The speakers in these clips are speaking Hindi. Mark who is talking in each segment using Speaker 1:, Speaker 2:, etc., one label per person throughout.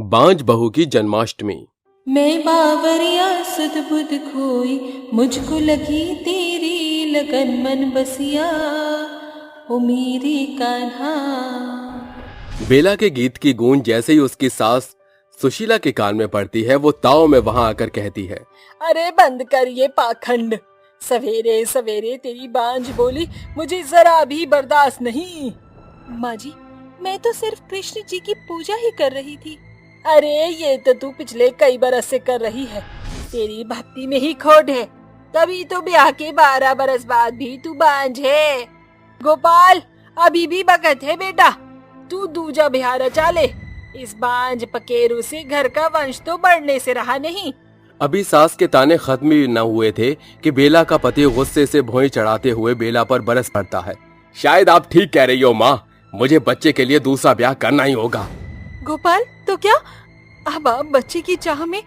Speaker 1: बांझ बहू की जन्माष्टमी।
Speaker 2: मैं बावरिया सुध बुध खोई, मुझको लगी तेरी लगन मन बसिया, ओ मेरे कान्हा।
Speaker 1: बेला के गीत की गूंज जैसे ही उसकी सास सुशीला के कान में पड़ती है, वो ताव में वहां आकर कहती है,
Speaker 2: अरे बंद कर ये पाखंड। सवेरे सवेरे तेरी बांझ बोली मुझे जरा भी बर्दाश्त नहीं। माँ जी, मैं तो सिर्फ कृष्ण जी की पूजा ही कर रही थी। अरे ये तो तू पिछले कई बरस से कर रही है, तेरी भक्ति में ही खोट है, तभी तो ब्याह के 12 बरस बाद भी तू बांझ है। गोपाल, अभी भी बकत है बेटा, तू दूजा ब्याह रचा ले। इस बांझ पकेरू से घर का वंश तो बढ़ने से रहा नहीं।
Speaker 1: अभी सास के ताने खत्म ही न हुए थे कि बेला का पति गुस्से से भौं चढ़ाते हुए बेला पर बरस पड़ता है। शायद आप ठीक कह रही हो माँ, मुझे बच्चे के लिए दूसरा ब्याह करना ही होगा।
Speaker 2: गोपाल, तो क्या अब आप बच्चे की चाह में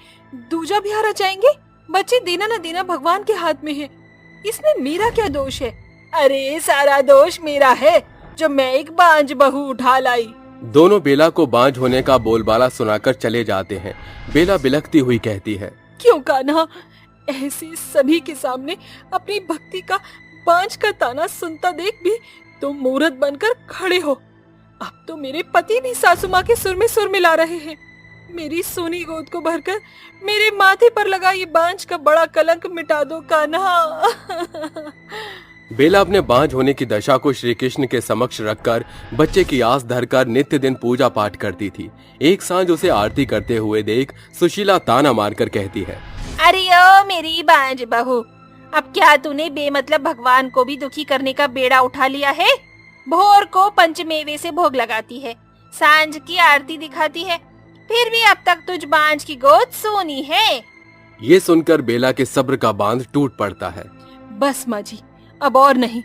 Speaker 2: दूजा ब्याह रचाएंगे? बच्चे देना न देना भगवान के हाथ में है, इसमें मेरा क्या दोष है? अरे सारा दोष मेरा है जो मैं एक बांझ बहू उठा लाई।
Speaker 1: दोनों बेला को बांझ होने का बोलबाला सुनाकर चले जाते हैं। बेला बिलखती हुई कहती है,
Speaker 2: क्यों कान्हा, ऐसे सभी के सामने अपनी भक्ति का बांझ का ताना सुनता देख भी तुम मूर्ख बनकर खड़े हो। अब तो मेरे पति भी सासू माँ के सुर में सुर मिला रहे हैं। मेरी सोनी गोद को भरकर मेरे माथे पर लगा ये बांझ का बड़ा कलंक मिटा दो कान्हा।
Speaker 1: बेला अपने बांझ होने की दशा को श्री कृष्ण के समक्ष रखकर बच्चे की आस धरकर नित्य दिन पूजा पाठ करती थी। एक सांझ उसे आरती करते हुए देख सुशीला ताना मारकर कहती है,
Speaker 2: अरे ओ मेरी बांझ बहू, अब क्या तूने बेमतलब भगवान को भी दुखी करने का बेड़ा उठा लिया है? भोर को पंचमेवे से भोग लगाती है, सांझ की आरती दिखाती है, फिर भी अब तक तुझ बांझ की गोद सोनी है।
Speaker 1: ये सुनकर बेला के सब्र का बांध टूट पड़ता है।
Speaker 2: बस माँ जी, अब और नहीं।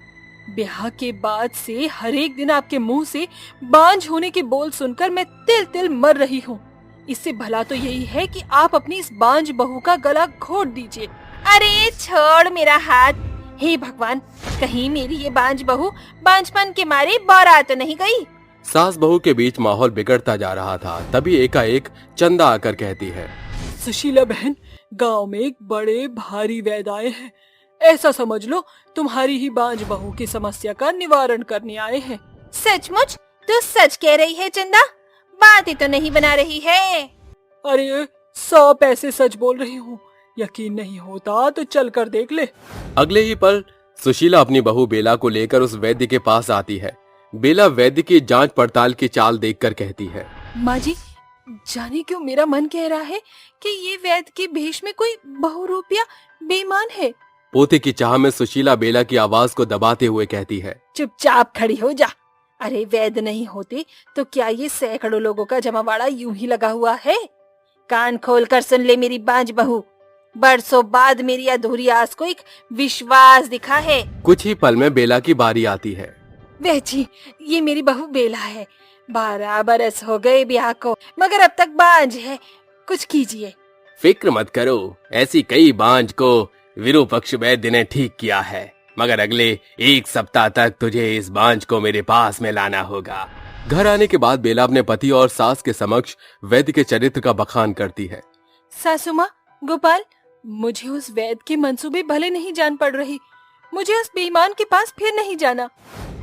Speaker 2: ब्याह के बाद से हर एक दिन आपके मुंह से बांझ होने के बोल सुनकर मैं तिल तिल मर रही हूँ। इससे भला तो यही है कि आप अपनी इस बांझ बहू का गला घोट दीजिए। अरे छोड़ मेरा हाथ, हे भगवान, कहीं मेरी ये बांझ बहू बांझपन के मारे बौरा तो नहीं गई।
Speaker 1: सास बहू के बीच माहौल बिगड़ता जा रहा था। तभी एकाएक चंदा आकर कहती है,
Speaker 2: सुशीला बहन, गांव में एक बड़े भारी वैद्य आए हैं, ऐसा समझ लो तुम्हारी ही बांझ बहू की समस्या का निवारण करने आए हैं। सचमुच? तू सच कह रही है चंदा, बातें तो नहीं बना रही है। अरे 100 पैसे सच बोल रही हूँ, यकीन नहीं होता तो चल कर देख ले।
Speaker 1: अगले ही पल सुशीला अपनी बहू बेला को लेकर उस वैद्य के पास आती है। बेला वैद्य की जांच पड़ताल की चाल देखकर कहती है,
Speaker 2: माँ जी, जाने क्यों मेरा मन कह रहा है कि ये वैद्य के भेष में कोई बहुरूपिया बेईमान है।
Speaker 1: पोते की चाह में सुशीला बेला की आवाज को दबाते हुए कहती है,
Speaker 2: चुपचाप खड़ी हो जा। अरे वैद्य नहीं होते तो क्या ये सैकड़ों लोगों का जमावाड़ा यूं ही लगा हुआ है? कान खोल कर सुन ले मेरी बांझ बहू, बरसों बाद मेरी अधूरी आस को एक विश्वास दिखा है।
Speaker 1: कुछ ही पल में बेला की बारी आती है।
Speaker 2: वह जी, ये मेरी बहू बेला है, 12 बरस हो गए ब्याह को, मगर अब तक बांझ है, कुछ कीजिए।
Speaker 1: फिक्र मत करो, ऐसी कई बांझ को विरूपक्ष वैद्य ने ठीक किया है, मगर अगले 1 सप्ताह तक तुझे इस बांझ को मेरे पास में लाना होगा। घर आने के बाद बेला अपने पति और सास के समक्ष वैद्य के चरित्र का बखान करती है।
Speaker 2: सासू माँ, गोपाल, मुझे उस वैद्य के मंसूबे भले नहीं जान पड़ रही, मुझे उस बेईमान के पास फिर नहीं जाना।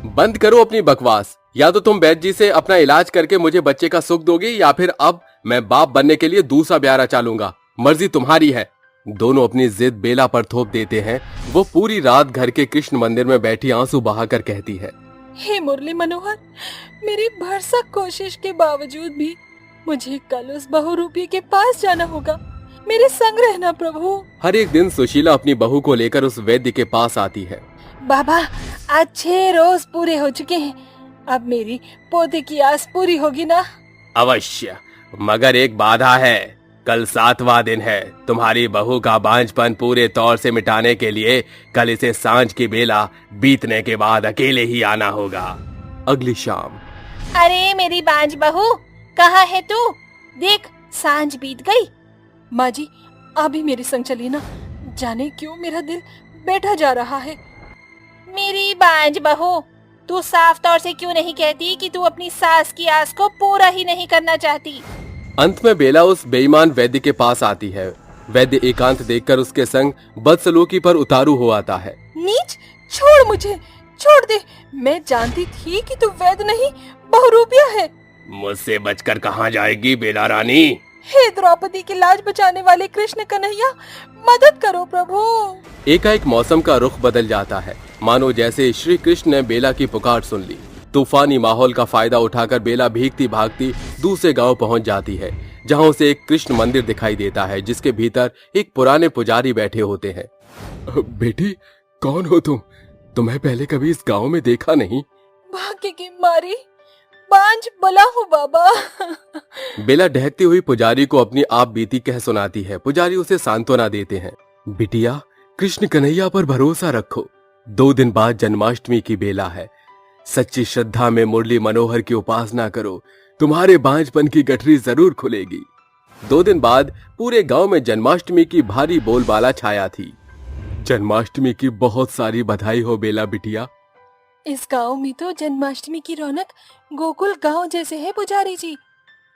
Speaker 1: बंद करो अपनी बकवास, या तो तुम वैद्य जी से अपना इलाज करके मुझे बच्चे का सुख दोगी, या फिर अब मैं बाप बनने के लिए दूसरा ब्याह रचा लूंगा। मर्जी तुम्हारी है। दोनों अपनी जिद बेला पर थोप देते हैं। वो पूरी रात घर के कृष्ण मंदिर में बैठी आंसू बहाकर कहती है,
Speaker 2: हे मुरली मनोहर, मेरी भरसक कोशिश के बावजूद भी मुझे कल उस बहुरूपी के पास जाना होगा। मेरे संग रहना प्रभु।
Speaker 1: हर एक दिन सुशीला अपनी बहू को लेकर उस वैद्य के पास आती है।
Speaker 2: बाबा, आज 6 रोज पूरे हो चुके हैं, अब मेरी पोते की आस पूरी होगी ना?
Speaker 1: अवश्य, मगर एक बाधा है। कल 7वां दिन है। तुम्हारी बहू का बांझपन पूरे तौर से मिटाने के लिए कल इसे सांझ की बेला बीतने के बाद अकेले ही आना होगा। अगली शाम।
Speaker 2: अरे मेरी बांझ बहू, कहाँ है तू? देख, सांझ बीत गई। माँ जी, अभी मेरे संग चली ना, जाने क्यों मेरा दिल बैठा जा रहा है। मेरी बांझ बहू, तू साफ तौर से क्यों नहीं कहती कि तू अपनी सास की आस को पूरा ही नहीं करना चाहती?
Speaker 1: अंत में बेला उस बेईमान वैद्य के पास आती है। वैद्य एकांत देखकर उसके संग बदसलूकी पर उतारू हो आता है।
Speaker 2: नीच, छोड़ मुझे, छोड़ दे। मैं जानती थी कि तू वैद्य नहीं बहुरूपिया है।
Speaker 1: मुझसे बचकर कहाँ जाएगी बेला रानी?
Speaker 2: हे द्रौपदी की लाज बचाने वाले कृष्ण कन्हैया, मदद करो प्रभु।
Speaker 1: एकाएक मौसम का रुख बदल जाता है, मानो जैसे श्री कृष्ण ने बेला की पुकार सुन ली। तूफानी माहौल का फायदा उठाकर बेला भीगती भागती दूसरे गांव पहुंच जाती है, जहां उसे एक कृष्ण मंदिर दिखाई देता है, जिसके भीतर एक पुराने पुजारी बैठे होते हैं। बेटी, कौन हो तुम? तुम्हें पहले कभी इस गांव में देखा नहीं।
Speaker 2: भाग्य की मारी बांझ बला हूँ बाबा।
Speaker 1: बेला ढहकती हुई पुजारी को अपनी आप बीती कह सुनाती है। पुजारी उसे सांत्वना देते हैं। बिटिया, कृष्ण कन्हैया पर भरोसा रखो। 2 दिन बाद जन्माष्टमी की बेला है। सच्ची श्रद्धा में मुरली मनोहर की उपासना करो, तुम्हारे बांझपन की गठरी जरूर खुलेगी। 2 दिन बाद पूरे गांव में जन्माष्टमी की भारी बोलबाला छाया थी। जन्माष्टमी की बहुत सारी बधाई हो बेला बिटिया।
Speaker 2: इस गांव में तो जन्माष्टमी की रौनक गोकुल गांव जैसे है पुजारी जी।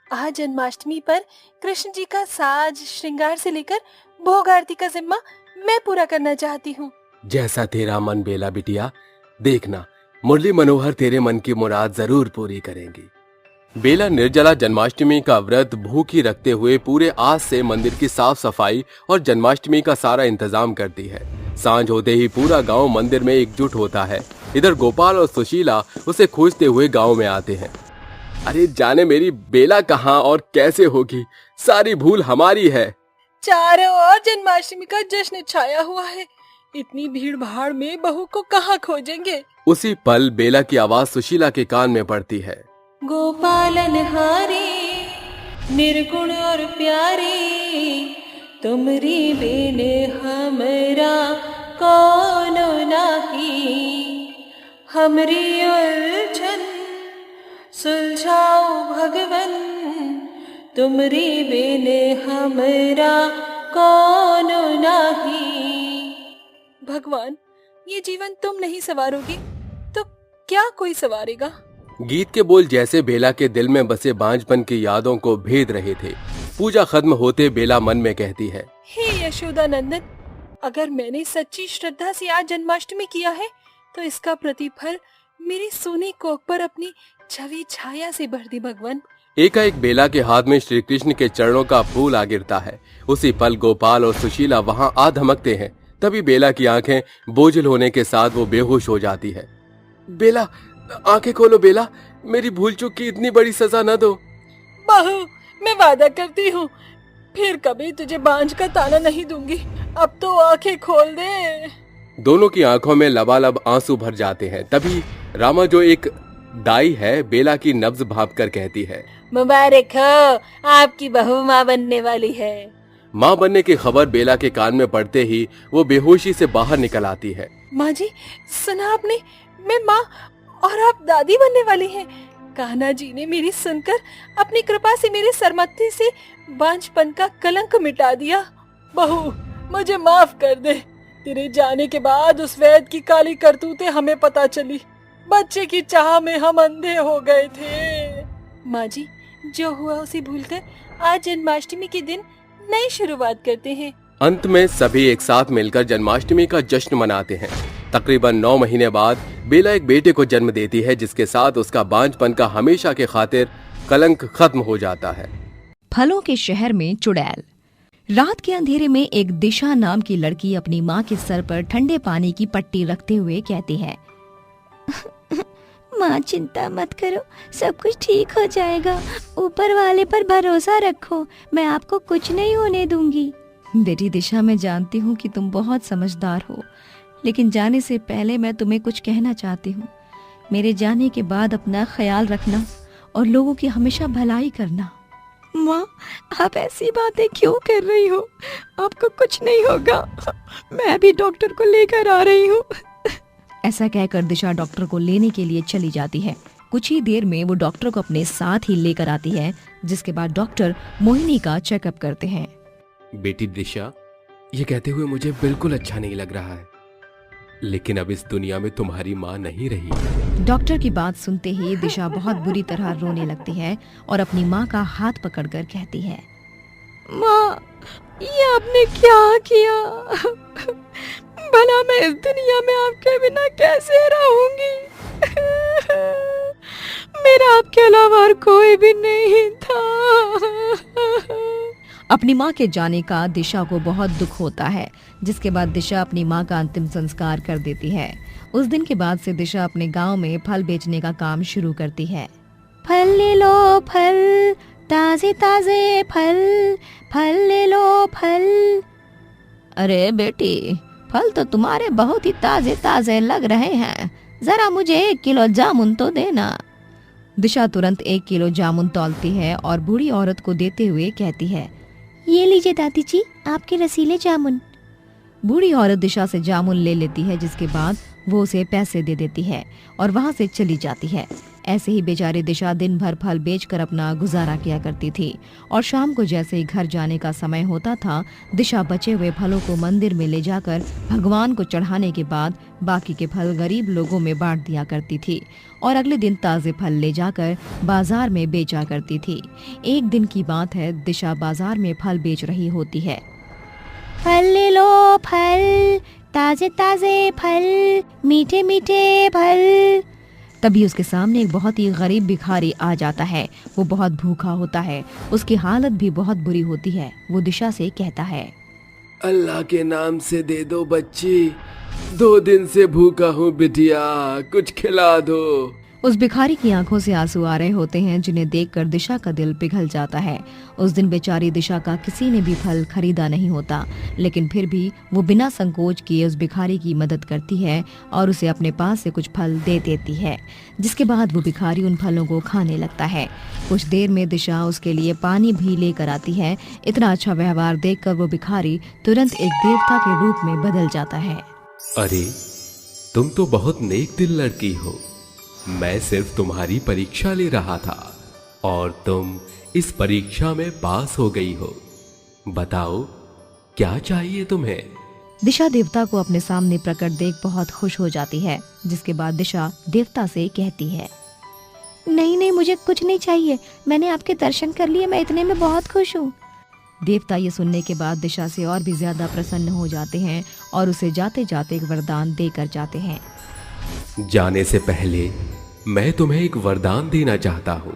Speaker 2: आज जन्माष्टमी पर कृष्ण जी का साज श्रृंगार से लेकर भोग आरती का जिम्मा मैं पूरा करना चाहती हूँ।
Speaker 1: जैसा तेरा मन बेला बिटिया, देखना मुरली मनोहर तेरे मन की मुराद जरूर पूरी करेंगी। बेला निर्जला जन्माष्टमी का व्रत भूखी रखते हुए पूरे आज से मंदिर की साफ सफाई और जन्माष्टमी का सारा इंतजाम करती है। सांझ होते ही पूरा गांव मंदिर में एकजुट होता है। इधर गोपाल और सुशीला उसे खोजते हुए गांव में आते हैं। अरे जाने मेरी बेला कहाँ और कैसे होगी, सारी भूल हमारी है।
Speaker 2: चारों ओर जन्माष्टमी का जश्न छाया हुआ है, इतनी भीड़ भाड़ में बहू को कहाँ खोजेंगे।
Speaker 1: उसी पल बेला की आवाज सुशीला के कान में पड़ती है।
Speaker 2: गोपालन हारी निर्गुण और प्यारी, तुमरी बेने हमरा कौनो नाही। हमरी उलझन सुलझाओ भगवन, तुमरी बेने हमरा कौनो नाही। भगवान, ये जीवन तुम नहीं संवारोगे तो क्या कोई संवारेगा।
Speaker 1: गीत के बोल जैसे बेला के दिल में बसे बांझपन की यादों को भेद रहे थे। पूजा खत्म होते बेला मन में कहती है,
Speaker 2: हे यशोदा नंदन, अगर मैंने सच्ची श्रद्धा से आज जन्माष्टमी किया है तो इसका प्रतिफल मेरी सोनी कोख पर अपनी छवि छाया से भर दी भगवान।
Speaker 1: एकाएक बेला के हाथ में श्री कृष्ण के चरणों का फूल आ गिरता है। उसी पल गोपाल और सुशीला वहां आ धमकते हैं। तभी बेला की आंखें बोझल होने के साथ वो बेहोश हो जाती है। बेला, आंखें खोलो बेला, मेरी भूल चूक की इतनी बड़ी सजा न दो।
Speaker 2: बहू, मैं वादा करती हूँ फिर कभी तुझे बांझ का ताना नहीं दूंगी। अब तो आंखें खोल दे।
Speaker 1: दोनों की आंखों में लबालब आंसू भर जाते हैं। तभी रामा, जो एक दाई है, बेला की नब्ज भाप कर कहती है,
Speaker 2: मुबारक हो, आपकी बहू माँ बनने वाली है।
Speaker 1: माँ बनने की खबर बेला के कान में पड़ते ही वो बेहोशी से बाहर निकल आती है।
Speaker 2: माँ जी, सुना आपने, मैं माँ और आप दादी बनने वाली हैं। कान्हा जी ने मेरी सुनकर अपनी कृपा से मेरे सरमत्थे से बांझपन का कलंक मिटा दिया। बहू, मुझे माफ कर दे। तेरे जाने के बाद उस वैद की काली करतूतें हमें पता चली। बच्चे की चाह में हम अंधे हो गए थे। माँ जी, जो हुआ उसे भूलकर आज जन्माष्टमी के दिन नई शुरुआत करते हैं।
Speaker 1: अंत में सभी एक साथ मिलकर जन्माष्टमी का जश्न मनाते हैं। तकरीबन 9 महीने बाद बेला एक बेटे को जन्म देती है, जिसके साथ उसका बांझपन का हमेशा के खातिर कलंक खत्म हो जाता है।
Speaker 3: फलों के शहर में चुड़ैल। रात के अंधेरे में एक दिशा नाम की लड़की अपनी माँ के सर पर ठंडे पानी की पट्टी रखते हुए कहती है, माँ चिंता मत करो, सब कुछ ठीक हो जाएगा। ऊपर वाले पर भरोसा रखो, मैं आपको कुछ नहीं होने दूंगी। बेटी दिशा, मैं जानती हूँ कि तुम बहुत समझदार हो, लेकिन जाने से पहले मैं तुम्हें कुछ कहना चाहती हूँ। मेरे जाने के बाद अपना ख्याल रखना और लोगों की हमेशा भलाई करना। माँ, आप ऐसी बातें क्यों कर रही हो? आपको कुछ नहीं होगा, मैं भी डॉक्टर को लेकर आ रही हूँ। ऐसा कहकर दिशा डॉक्टर को लेने के लिए चली जाती है। कुछ ही देर में वो डॉक्टर को अपने साथ ही लेकर आती है, जिसके बाद डॉक्टर मोहिनी का चेकअप करते हैं।
Speaker 1: बेटी दिशा, ये कहते हुए मुझे बिल्कुल अच्छा नहीं लग रहा है। लेकिन अब इस दुनिया में तुम्हारी माँ नहीं रही।
Speaker 3: डॉक्टर की बात सुनते ही दिशा बहुत बुरी तरह रोने लगती है और अपनी माँ का हाथ पकड़कर कहती है,
Speaker 2: माँ, ये आपने क्या किया? भला मैं इस दुनिया में आपके बिना कैसे रहूंगी? मेरा आपके अलावा और कोई भी नहीं था।
Speaker 3: अपनी माँ के जाने का दिशा को बहुत दुख होता है, जिसके बाद दिशा अपनी माँ का अंतिम संस्कार कर देती है। उस दिन के बाद से दिशा अपने गांव में फल बेचने का काम शुरू करती है। फल ले लो फल, ताजे ताजे फल, फल ले लो फल। अरे बेटी, फल तो तुम्हारे बहुत ही ताजे ताजे लग रहे हैं, जरा मुझे 1 किलो जामुन तो देना। दिशा तुरंत 1 किलो जामुन तौलती है और बूढ़ी औरत को देते हुए कहती है, ये लीजिए दादी जी, आपके रसीले जामुन। बूढ़ी औरत दिशा से जामुन ले लेती है, जिसके बाद वो उसे पैसे दे देती है और वहाँ से चली जाती है। ऐसे ही बेचारी दिशा दिन भर फल बेचकर अपना गुजारा किया करती थी और शाम को जैसे ही घर जाने का समय होता था, दिशा बचे हुए फलों को मंदिर में ले जाकर भगवान को चढ़ाने के बाद बाकी के फल गरीब लोगों में बांट दिया करती थी और अगले दिन ताजे फल ले जाकर बाजार में बेचा करती थी। एक दिन की बात है, दिशा बाजार में फल बेच रही होती है। फल ले लो फल, ताजे ताजे फल, मीठे मीठे फल। तभी उसके सामने एक बहुत ही गरीब भिखारी आ जाता है। वो बहुत भूखा होता है, उसकी हालत भी बहुत बुरी होती है। वो दिशा से कहता है,
Speaker 1: अल्लाह के नाम से दे दो बच्ची, 2 दिन से भूखा हूँ बिटिया, कुछ खिला दो।
Speaker 3: उस भिखारी की आंखों से आंसू आ रहे होते हैं, जिन्हें देखकर दिशा का दिल पिघल जाता है। उस दिन बेचारी दिशा का किसी ने भी फल खरीदा नहीं होता, लेकिन फिर भी वो बिना संकोच किए उस भिखारी की मदद करती है और उसे अपने पास से कुछ फल दे देती है, जिसके बाद वो भिखारी उन फलों को खाने लगता है। कुछ देर में दिशा उसके लिए पानी भी लेकर आती है। इतना अच्छा व्यवहार देखकर वो भिखारी तुरंत एक देवता के रूप में बदल जाता है।
Speaker 1: अरे, तुम तो बहुत नेक दिल लड़की हो। मैं सिर्फ तुम्हारी परीक्षा ले रहा था और तुम इस परीक्षा में पास हो गई हो। बताओ, क्या चाहिए तुम्हें?
Speaker 3: दिशा देवता को अपने सामने प्रकट देख बहुत खुश हो जाती है, जिसके बाद दिशा देवता से कहती है, नहीं नहीं, मुझे कुछ नहीं चाहिए, मैंने आपके दर्शन कर लिए, मैं इतने में बहुत खुश हूँ। देवता ये सुनने के बाद दिशा से और भी ज्यादा प्रसन्न हो जाते हैं और उसे जाते जाते एक वरदान देकर जाते हैं।
Speaker 1: जाने से पहले मैं तुम्हें एक वरदान देना चाहता हूं।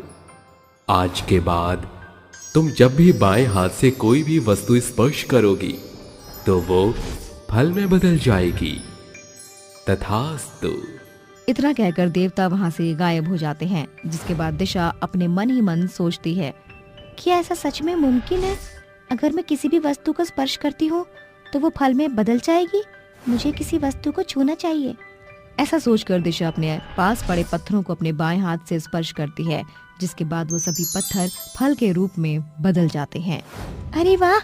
Speaker 1: आज के बाद तुम जब भी बाएं हाथ से कोई भी वस्तु स्पर्श करोगी तो वो फल में बदल जाएगी। तथास्तु।
Speaker 3: इतना कहकर देवता वहां से गायब हो जाते हैं, जिसके बाद दिशा अपने मन ही मन सोचती है, क्या ऐसा सच में मुमकिन है? अगर मैं किसी भी वस्तु को स्पर्श करती हूँ तो वो फल में बदल जाएगी। मुझे किसी वस्तु को छूना चाहिए। ऐसा सोचकर दिशा अपने पास पड़े पत्थरों को अपने बाएं हाथ से स्पर्श करती है, जिसके बाद वो सभी पत्थर फल के रूप में बदल जाते हैं। अरे वाह,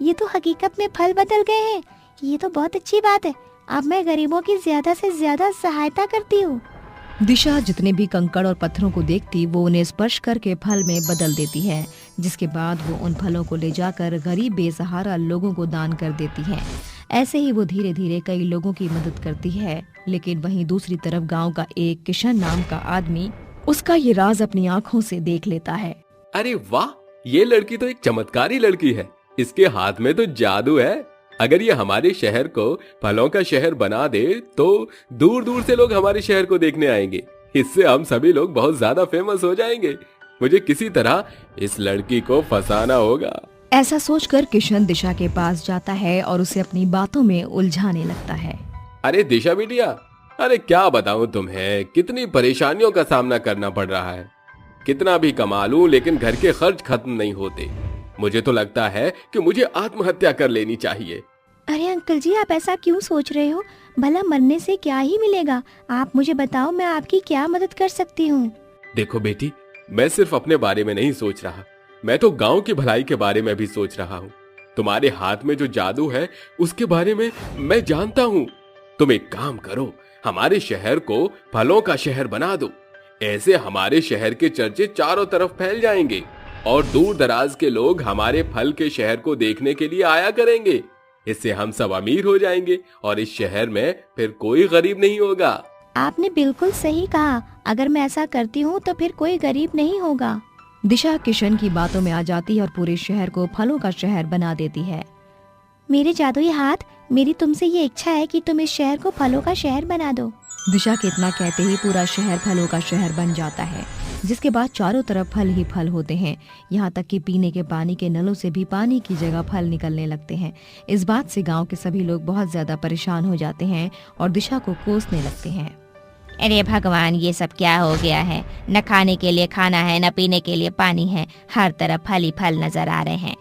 Speaker 3: ये तो हकीकत में फल बदल गए हैं। ये तो बहुत अच्छी बात है। अब मैं गरीबों की ज्यादा से ज्यादा सहायता करती हूँ। दिशा जितने भी कंकड़ और पत्थरों को देखती, वो उन्हें स्पर्श करके फल में बदल देती है, जिसके बाद वो उन फलों को ले जाकर गरीब बेसहारा लोगों को दान कर देती है। ऐसे ही वो धीरे धीरे कई लोगों की मदद करती है। लेकिन वहीं दूसरी तरफ गांव का एक किशन नाम का आदमी उसका ये राज अपनी आंखों से देख लेता है।
Speaker 1: अरे वाह, ये लड़की तो एक चमत्कारी लड़की है। इसके हाथ में तो जादू है। अगर ये हमारे शहर को फलों का शहर बना दे तो दूर दूर से लोग हमारे शहर को देखने आएंगे। इससे हम सभी लोग बहुत ज्यादा फेमस हो जाएंगे। मुझे किसी तरह इस लड़की को फंसाना होगा।
Speaker 3: ऐसा सोचकर किशन दिशा के पास जाता है और उसे अपनी बातों में उलझाने लगता है।
Speaker 1: अरे दिशा बिटिया, अरे क्या बताऊं तुम्हें, कितनी परेशानियों का सामना करना पड़ रहा है। कितना भी कमा लूं लेकिन घर के खर्च खत्म नहीं होते। मुझे तो लगता है कि मुझे आत्महत्या कर लेनी चाहिए।
Speaker 3: अरे अंकल जी, आप ऐसा क्यों सोच रहे हो? भला मरने से क्या ही मिलेगा? आप मुझे बताओ, मैं आपकी क्या मदद कर सकती हूँ?
Speaker 1: देखो बेटी, मैं सिर्फ अपने बारे में नहीं सोच रहा, मैं तो गांव की भलाई के बारे में भी सोच रहा हूँ। तुम्हारे हाथ में जो जादू है उसके बारे में मैं जानता हूँ। तुम एक काम करो, हमारे शहर को फलों का शहर बना दो। ऐसे हमारे शहर के चर्चे चारों तरफ फैल जाएंगे और दूर दराज के लोग हमारे फल के शहर को देखने के लिए आया करेंगे। इससे हम सब अमीर हो जाएंगे और इस शहर में फिर कोई गरीब नहीं होगा।
Speaker 3: आपने बिल्कुल सही कहा, अगर मैं ऐसा करती हूँ तो फिर कोई गरीब नहीं होगा। दिशा किशन की बातों में आ जाती है और पूरे शहर को फलों का शहर बना देती है। मेरे जादुई हाथ, मेरी तुमसे ये इच्छा है कि तुम इस शहर को फलों का शहर बना दो। दिशा के इतना कहते ही पूरा शहर फलों का शहर बन जाता है, जिसके बाद चारों तरफ फल ही फल होते हैं। यहाँ तक कि पीने के पानी के नलों से भी पानी की जगह फल निकलने लगते हैं। इस बात से गांव के सभी लोग बहुत ज्यादा परेशान हो जाते हैं और दिशा को कोसने लगते हैं।
Speaker 4: अरे भगवान, ये सब क्या हो गया है? न खाने के लिए खाना है, न पीने के लिए पानी है, हर तरफ फल ही फल नजर आ रहे हैं।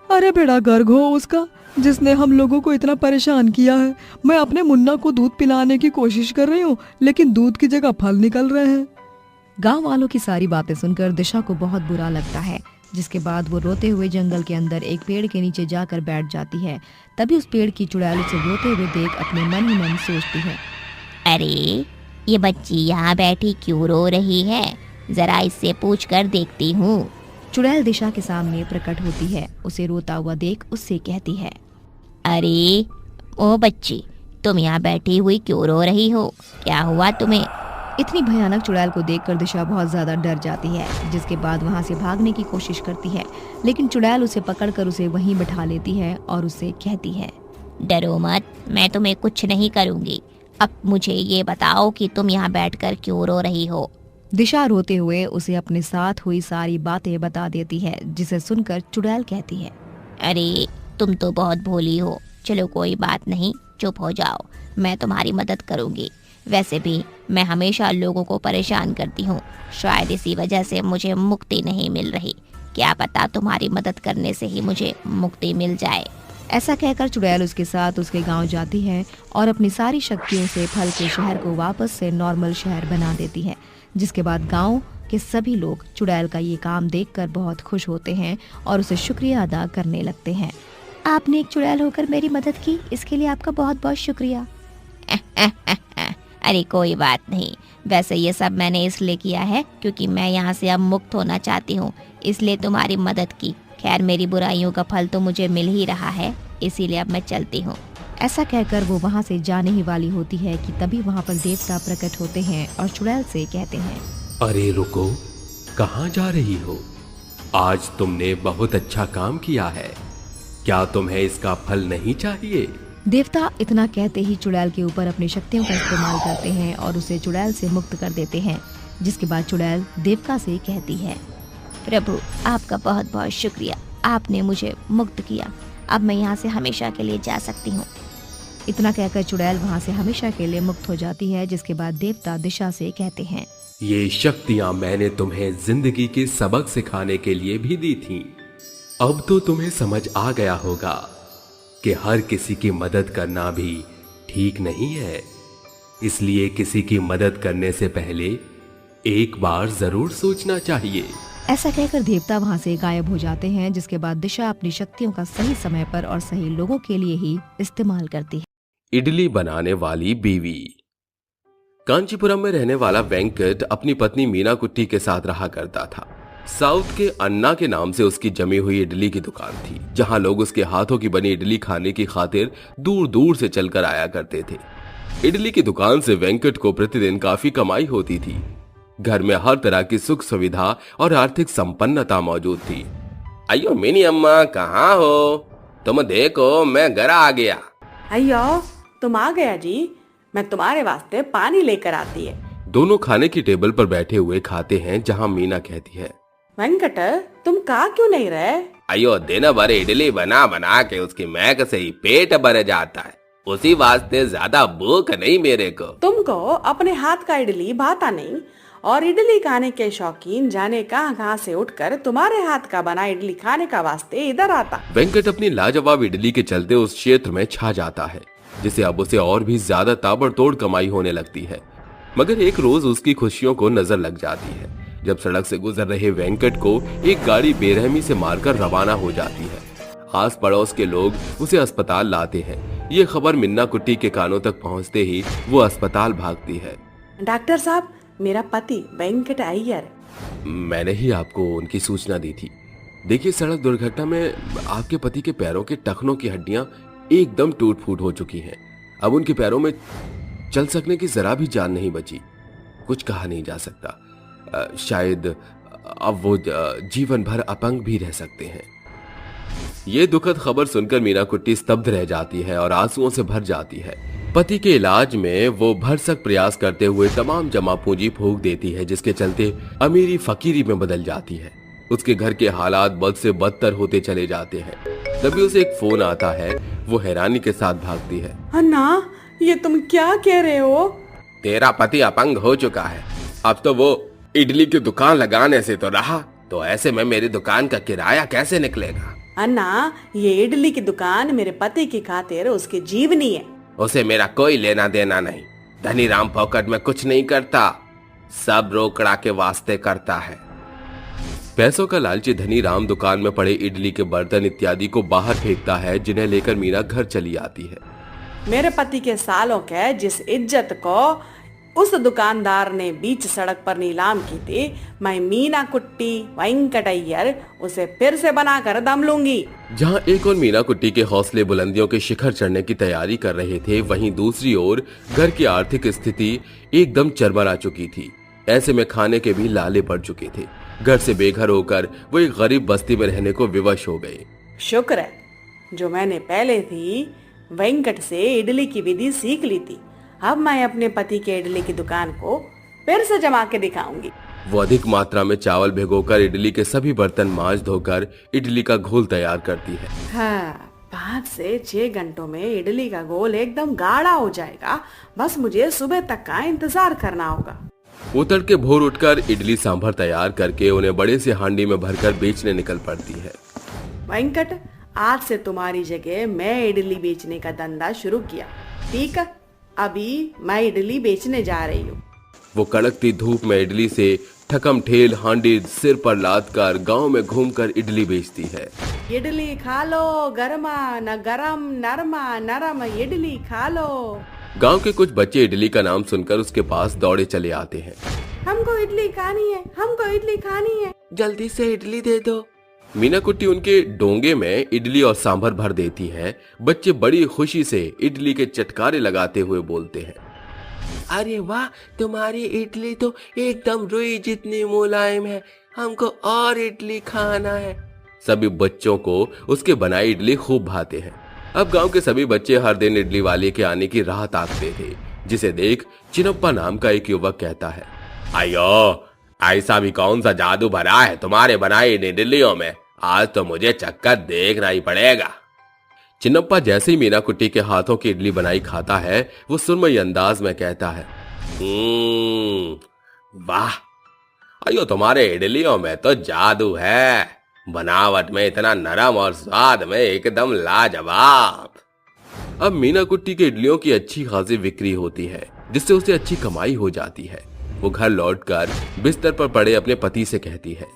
Speaker 5: अरे बेड़ा गर्ग हो उसका, जिसने हम लोगों को इतना परेशान किया है। मैं अपने मुन्ना को दूध पिलाने की कोशिश कर रही हूँ, लेकिन दूध की जगह फल निकल रहे हैं।
Speaker 3: गांव वालों की सारी बातें सुनकर दिशा को बहुत बुरा लगता है, जिसके बाद वो रोते हुए जंगल के अंदर एक पेड़ के नीचे जाकर बैठ जाती है। तभी उस पेड़ की चुड़ैल उसे रोते हुए देख अपने मन ही मन सोचती है,
Speaker 4: अरे ये बच्ची यहाँ बैठी क्यों रो रही है? जरा इससे पूछ कर देखती हूँ।
Speaker 3: चुड़ैल दिशा के सामने प्रकट होती है। उसे रोता हुआ देख उससे कहती है,
Speaker 4: अरे ओ बच्ची, तुम यहाँ बैठी हुई क्यों रो रही हो? क्या हुआ तुम्हें?
Speaker 3: इतनी भयानक चुड़ैल को देखकर दिशा बहुत ज्यादा डर जाती है, जिसके बाद वहाँ से भागने की कोशिश करती है, लेकिन चुड़ैल उसे पकड़कर उसे वहीं बिठा लेती है और उससे कहती है,
Speaker 4: डरो मत, मैं तुम्हें कुछ नहीं करूँगी। अब मुझे ये बताओ कि तुम यहाँ बैठकर क्यों रो रही हो?
Speaker 3: दिशा रोते हुए उसे अपने साथ हुई सारी बातें बता देती है, जिसे सुनकर चुड़ैल कहती है,
Speaker 4: अरे तुम तो बहुत भोली हो। चलो कोई बात नहीं, चुप हो जाओ, मैं तुम्हारी मदद करूँगी। वैसे भी मैं हमेशा लोगों को परेशान करती हूँ, शायद इसी वजह से मुझे मुक्ति नहीं मिल रही। क्या पता तुम्हारी मदद करने से ही मुझे मुक्ति मिल जाए।
Speaker 3: ऐसा कहकर चुड़ैल उसके साथ उसके गांव जाती है और अपनी सारी शक्तियों से फल के शहर को वापस से नॉर्मल शहर बना देती है, जिसके बाद गांव के सभी लोग चुड़ैल का ये काम देखकर बहुत खुश होते हैं और उसे शुक्रिया अदा करने लगते हैं। आपने एक चुड़ैल होकर मेरी मदद की, इसके लिए आपका बहुत बहुत शुक्रिया।
Speaker 4: अरे कोई बात नहीं, वैसे ये सब मैंने इसलिए किया है क्योंकि मैं यहाँ से अब मुक्त होना चाहती हूँ, इसलिए तुम्हारी मदद की। खैर मेरी बुराइयों का फल तो मुझे मिल ही रहा है, इसीलिए अब मैं चलती हूँ।
Speaker 3: ऐसा कहकर वो वहाँ से जाने ही वाली होती है कि तभी वहाँ पर देवता प्रकट होते हैं और चुड़ैल से कहते हैं,
Speaker 1: अरे रुको, कहाँ जा रही हो? आज तुमने बहुत अच्छा काम किया है, क्या तुम्हें इसका फल नहीं चाहिए?
Speaker 3: देवता इतना कहते ही चुड़ैल के ऊपर अपनी शक्तियों का इस्तेमाल करते हैं और उसे चुड़ैल से मुक्त कर देते हैं, जिसके बाद चुड़ैल देवता से कहती है,
Speaker 4: प्रभु आपका बहुत बहुत शुक्रिया, आपने मुझे मुक्त किया। अब मैं यहाँ से हमेशा के लिए जा सकती हूँ।
Speaker 3: इतना कहकर चुड़ैल वहाँ से हमेशा के लिए मुक्त हो जाती है, जिसके बाद देवता दिशा से कहते हैं,
Speaker 1: ये शक्तियां मैंने तुम्हें जिंदगी के सबक सिखाने के लिए भी दी थीं। अब तो तुम्हें समझ आ गया होगा कि हर किसी की मदद करना भी ठीक नहीं है, इसलिए किसी की मदद करने से पहले एक बार जरूर सोचना चाहिए।
Speaker 3: ऐसा कहकर देवता वहाँ से गायब हो जाते हैं, जिसके बाद दिशा अपनी शक्तियों का सही समय पर और सही लोगों के लिए ही इस्तेमाल करती है।
Speaker 1: इडली बनाने वाली बीवी। कांचीपुरम में रहने वाला वेंकट अपनी पत्नी मीना कुट्टी के साथ रहा करता था। साउथ के अन्ना के नाम से उसकी जमी हुई इडली की दुकान थी, जहां लोग उसके हाथों की बनी इडली खाने की खातिर दूर दूर से चलकर आया करते थे। इडली की दुकान से वेंकट को प्रतिदिन काफी कमाई होती थी। घर में हर तरह की सुख सुविधा और आर्थिक संपन्नता मौजूद थी। अयो मिनी अम्मा, कहाँ हो? तुम देखो मैं घर आ गया।
Speaker 6: अयो तुम आ गया जी, मैं तुम्हारे वास्ते पानी लेकर आती है।
Speaker 1: दोनों खाने की टेबल पर बैठे हुए खाते हैं, जहाँ मीना कहती है,
Speaker 6: वेंकट तुम कहा क्यों नहीं रहे?
Speaker 1: अयो दिन भर इडली बना बना के उसकी महक से ही पेट भर जाता है, उसी वास्ते ज्यादा भूख नहीं मेरे को।
Speaker 6: तुमको अपने हाथ का इडली भाता नहीं और इडली खाने के शौकीन जाने कहाँ से उठकर तुम्हारे हाथ का बना इडली खाने का वास्ते इधर आता।
Speaker 1: वेंकट अपनी लाजवाब इडली के चलते उस क्षेत्र में छा जाता है, जिसे अब उसे और भी ज्यादा ताबड़तोड़ कमाई होने लगती है। मगर एक रोज उसकी खुशियों को नजर लग जाती है, जब सड़क से गुजर रहे वेंकट को एक गाड़ी बेरहमी से मारकर रवाना हो जाती है। आस पड़ोस के लोग उसे अस्पताल लाते हैं। ये खबर मिन्ना कुट्टी के कानों तक पहुंचते ही वो अस्पताल भागती है।
Speaker 6: डॉक्टर साहब, मेरा पति वेंकट अय्यर।
Speaker 1: मैंने ही आपको उनकी सूचना दी थी। देखिए, सड़क दुर्घटना में आपके पति के पैरों के टखनों की हड्डियां एकदम टूट फूट हो चुकी हैं। अब उनके पैरों में चल सकने की जरा भी जान नहीं बची। कुछ कहा नहीं जा सकता। शायद अब वो जीवन भर अपंग भी रह सकते हैं। ये दुखद खबर सुनकर मीना कुट्टी स्तब्ध रह जाती है और आंसुओं से भर जाती है। पति के इलाज में वो भरसक प्रयास करते हुए तमाम जमा पूंजी फूंक देती है, जिसके चलते अमीरी फकीरी में बदल जाती है। उसके घर के हालात बद से बदतर होते चले जाते हैं। तभी उसे एक फोन आता है। वो हैरानी के साथ भागती है।
Speaker 6: अन्ना, ये तुम क्या कह रहे हो?
Speaker 1: तेरा पति अपंग हो चुका है। अब तो वो इडली की दुकान लगाने से तो रहा, तो ऐसे में मेरी दुकान का किराया कैसे निकलेगा?
Speaker 6: अन्ना, ये इडली की दुकान मेरे पति की खातिर उसकी जीवनी है।
Speaker 1: उसे मेरा कोई लेना देना नहीं। धनीराम पॉकेट में कुछ नहीं करता, सब रोकड़ा के वास्ते करता है। पैसों का लालची धनीराम दुकान में पड़े इडली के बर्तन इत्यादि को बाहर फेंकता है, जिन्हें लेकर मीना घर चली आती है।
Speaker 6: मेरे पति के सालों के जिस इज्जत को उस दुकानदार ने बीच सड़क पर नीलाम की थी, मैं मीना कुट्टी वेंकटैयर उसे फिर से बनाकर दम लूंगी।
Speaker 1: जहां एक और मीना कुट्टी के हौसले बुलंदियों के शिखर चढ़ने की तैयारी कर रहे थे, वहीं दूसरी ओर घर की आर्थिक स्थिति एकदम चरमरा चुकी थी। ऐसे में खाने के भी लाले पड़ चुके थे। घर से बेघर होकर वो एक गरीब बस्ती में रहने को विवश हो गए।
Speaker 6: शुक्र है जो मैंने पहले थी वेंकट से इडली की विधि सीख ली थी। अब मैं अपने पति के इडली की दुकान को फिर से जमा के दिखाऊंगी।
Speaker 1: वो अधिक मात्रा में चावल भिगोकर इडली के सभी बर्तन मांज धोकर इडली का घोल तैयार करती है।
Speaker 6: हाँ, 5 से 6 घंटों में इडली का घोल एकदम गाढ़ा हो जाएगा। बस मुझे सुबह तक का इंतजार करना होगा।
Speaker 1: वो तड़के भोर उठकर इडली सांभर तैयार करके उन्हें बड़े से हांडी में भरकर बेचने निकल पड़ती है।
Speaker 6: वेंकट, आज से तुम्हारी जगह मैं इडली बेचने का धंधा शुरू किया, ठीक है? अभी मैं इडली बेचने जा रही हूँ।
Speaker 1: वो कड़कती धूप में इडली से ठकम ठेल हांडी सिर पर लाद कर गाँव में घूमकर इडली बेचती है।
Speaker 6: इडली खा लो गरमा, न गरम नरमा नरम इडली खा लो।
Speaker 1: गांव के कुछ बच्चे इडली का नाम सुनकर उसके पास दौड़े चले आते हैं।
Speaker 6: हमको इडली खानी है, हमको इडली खानी है,
Speaker 1: जल्दी से इडली दे दो। मीना कुट्टी उनके डोंगे में इडली और सांभर भर देती है। बच्चे बड़ी खुशी से इडली के चटकारे लगाते हुए बोलते हैं, अरे वाह, तुम्हारी इडली तो एकदम रुई जितनी मुलायम है, हमको और इडली खाना है। सभी बच्चों को उसके बनाई इडली खूब भाते हैं। अब गांव के सभी बच्चे हर दिन इडली वाले के आने की राह ताकते थे, जिसे देख चिनप्पा नाम का एक युवक कहता है, आयो, ऐसा भी कौन सा जादू भरा है तुम्हारे बनाई इडलियों में? आज तो मुझे चक्कर देखना ही पड़ेगा। चिनप्पा जैसे ही मीना कुट्टी के हाथों की इडली बनाई खाता है, वो सुरमई अंदाज में कहता है, वाह, अयो तुम्हारे इडलियों में तो जादू है। बनावट में इतना नरम और स्वाद में एकदम लाजवाब। अब मीना कुट्टी के इडलियों की अच्छी खासी बिक्री होती है, जिससे उसे अच्छी कमाई हो जाती है। वो घर लौटकर बिस्तर पर पड़े अपने पति से कहती है,